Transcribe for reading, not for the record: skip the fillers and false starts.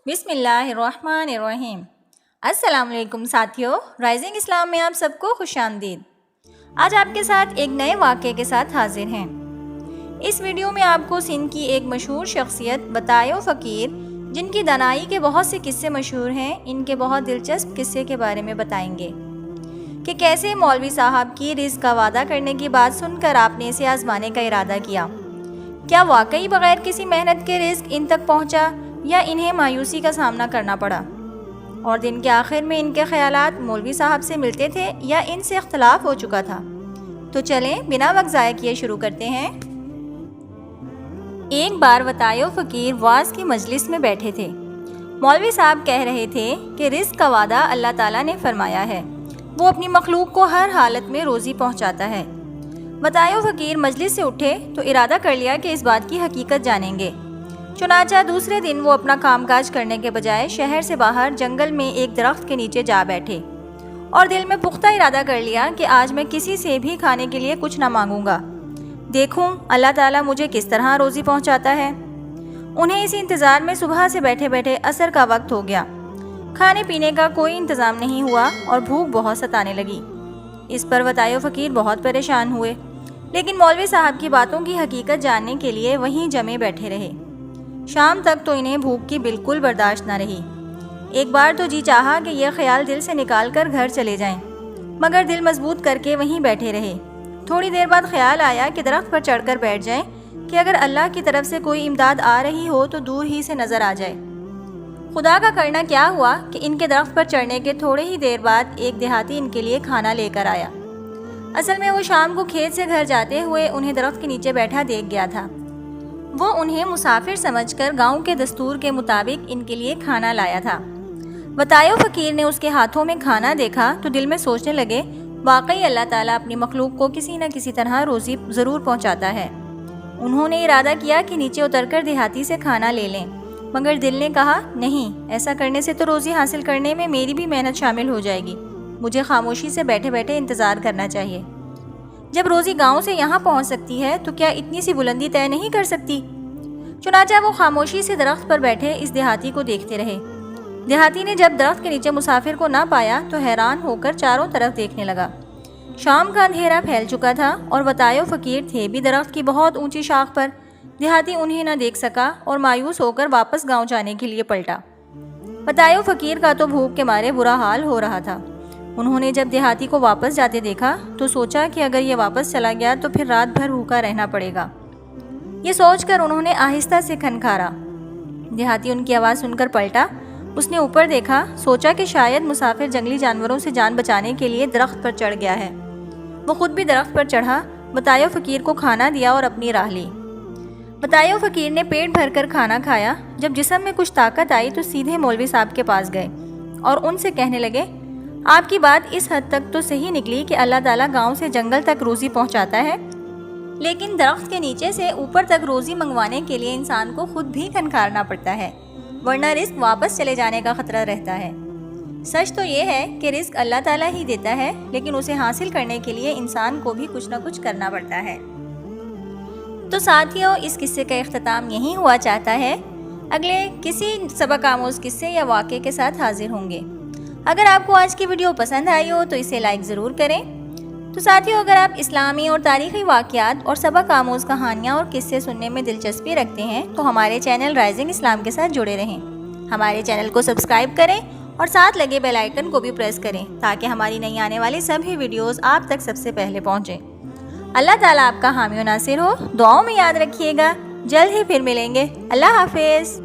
بسم اللہ الرحمن الرحیم۔ السلام علیکم ساتھیو، رائزنگ اسلام میں آپ سب کو خوش آمدید۔ آج آپ کے ساتھ ایک نئے واقعے کے ساتھ حاضر ہیں۔ اس ویڈیو میں آپ کو سندھ کی ایک مشہور شخصیت بتایو فقیر، جن کی دانائی کے بہت سے قصے مشہور ہیں، ان کے بہت دلچسپ قصے کے بارے میں بتائیں گے کہ کیسے مولوی صاحب کی رزق کا وعدہ کرنے کی بات سن کر آپ نے اسے آزمانے کا ارادہ کیا۔ کیا واقعی بغیر کسی محنت کے رزق ان تک پہنچا یا انہیں مایوسی کا سامنا کرنا پڑا؟ اور دن کے آخر میں ان کے خیالات مولوی صاحب سے ملتے تھے یا ان سے اختلاف ہو چکا تھا؟ تو چلیں بنا وقت ضائع کیے شروع کرتے ہیں۔ ایک بار بتایو فقیر واعظ کی مجلس میں بیٹھے تھے۔ مولوی صاحب کہہ رہے تھے کہ رزق کا وعدہ اللہ تعالیٰ نے فرمایا ہے، وہ اپنی مخلوق کو ہر حالت میں روزی پہنچاتا ہے۔ بتایو فقیر مجلس سے اٹھے تو ارادہ کر لیا کہ اس بات کی حقیقت جانیں گے۔ چنانچہ دوسرے دن وہ اپنا کام کاج کرنے کے بجائے شہر سے باہر جنگل میں ایک درخت کے نیچے جا بیٹھے اور دل میں پختہ ارادہ کر لیا کہ آج میں کسی سے بھی کھانے کے لیے کچھ نہ مانگوں گا، دیکھوں اللہ تعالیٰ مجھے کس طرح روزی پہنچاتا ہے۔ انہیں اسی انتظار میں صبح سے بیٹھے بیٹھے عصر کا وقت ہو گیا۔ کھانے پینے کا کوئی انتظام نہیں ہوا اور بھوک بہت ستانے لگی۔ اس پر بتایو فقیر بہت پریشان ہوئے، لیکن مولوی صاحب کی باتوں کی حقیقت جاننے کے لیے وہیں جمے بیٹھے رہے۔ شام تک تو انہیں بھوک کی بالکل برداشت نہ رہی۔ ایک بار تو جی چاہا کہ یہ خیال دل سے نکال کر گھر چلے جائیں، مگر دل مضبوط کر کے وہیں بیٹھے رہے۔ تھوڑی دیر بعد خیال آیا کہ درخت پر چڑھ کر بیٹھ جائیں کہ اگر اللہ کی طرف سے کوئی امداد آ رہی ہو تو دور ہی سے نظر آ جائے۔ خدا کا کرنا کیا ہوا کہ ان کے درخت پر چڑھنے کے تھوڑے ہی دیر بعد ایک دیہاتی ان کے لیے کھانا لے کر آیا۔ اصل میں وہ شام کو کھیت سے گھر جاتے ہوئے انہیں درخت کے نیچے بیٹھا دیکھ گیا تھا۔ وہ انہیں مسافر سمجھ کر گاؤں کے دستور کے مطابق ان کے لیے کھانا لایا تھا۔ بتایو فقیر نے اس کے ہاتھوں میں کھانا دیکھا تو دل میں سوچنے لگے، واقعی اللہ تعالیٰ اپنی مخلوق کو کسی نہ کسی طرح روزی ضرور پہنچاتا ہے۔ انہوں نے ارادہ کیا کہ نیچے اتر کر دیہاتی سے کھانا لے لیں، مگر دل نے کہا نہیں، ایسا کرنے سے تو روزی حاصل کرنے میں میری بھی محنت شامل ہو جائے گی، مجھے خاموشی سے بیٹھے بیٹھے انتظار کرنا چاہیے۔ جب روزی گاؤں سے یہاں پہنچ سکتی ہے تو کیا اتنی سی بلندی طے نہیں کر سکتی؟ چنانچہ وہ خاموشی سے درخت پر بیٹھے اس دیہاتی کو دیکھتے رہے۔ دیہاتی نے جب درخت کے نیچے مسافر کو نہ پایا تو حیران ہو کر چاروں طرف دیکھنے لگا۔ شام کا اندھیرا پھیل چکا تھا اور بتایو فقیر تھے بھی درخت کی بہت اونچی شاخ پر۔ دیہاتی انہیں نہ دیکھ سکا اور مایوس ہو کر واپس گاؤں جانے کے لیے پلٹا۔ بتایو فقیر کا تو بھوک کے مارے برا حال ہو رہا تھا۔ انہوں نے جب دیہاتی کو واپس جاتے دیکھا تو سوچا کہ اگر یہ واپس چلا گیا تو پھر رات بھر بھوکا رہنا پڑے گا۔ یہ سوچ کر انہوں نے آہستہ سے کھنکھارا۔ دیہاتی ان کی آواز سن کر پلٹا۔ اس نے اوپر دیکھا، سوچا کہ شاید مسافر جنگلی جانوروں سے جان بچانے کے لیے درخت پر چڑھ گیا ہے۔ وہ خود بھی درخت پر چڑھا، بتایو فقیر کو کھانا دیا اور اپنی راہ لی۔ بتایو فقیر نے پیٹ بھر کر کھانا کھایا۔ جب جسم میں کچھ طاقت آئی تو سیدھے مولوی صاحب کے پاس گئے اور ان سے کہنے لگے، آپ کی بات اس حد تک تو صحیح نکلی کہ اللہ تعالیٰ گاؤں سے جنگل تک روزی پہنچاتا ہے، لیکن درخت کے نیچے سے اوپر تک روزی منگوانے کے لیے انسان کو خود بھی کھنکھارنا پڑتا ہے، ورنہ رزق واپس چلے جانے کا خطرہ رہتا ہے۔ سچ تو یہ ہے کہ رزق اللہ تعالیٰ ہی دیتا ہے، لیکن اسے حاصل کرنے کے لیے انسان کو بھی کچھ نہ کچھ کرنا پڑتا ہے۔ تو ساتھیوں، اس قصے کا اختتام یہیں ہوا چاہتا ہے۔ اگلے کسی سبق آموز قصے یا واقعے کے ساتھ حاضر ہوں گے۔ اگر آپ کو آج کی ویڈیو پسند آئی ہو تو اسے لائک ضرور کریں۔ تو ساتھیوں، اگر آپ اسلامی اور تاریخی واقعات اور سبق آموز کہانیاں اور قصے سننے میں دلچسپی رکھتے ہیں تو ہمارے چینل رائزنگ اسلام کے ساتھ جڑے رہیں۔ ہمارے چینل کو سبسکرائب کریں اور ساتھ لگے بیل آئیکن کو بھی پریس کریں تاکہ ہماری نئی آنے والی سبھی ویڈیوز آپ تک سب سے پہلے پہنچیں۔ اللہ تعالیٰ آپ کا حامی و ناصر ہو۔ دعاؤں میں یاد رکھیے گا۔ جلد ہی پھر ملیں گے۔ اللہ حافظ۔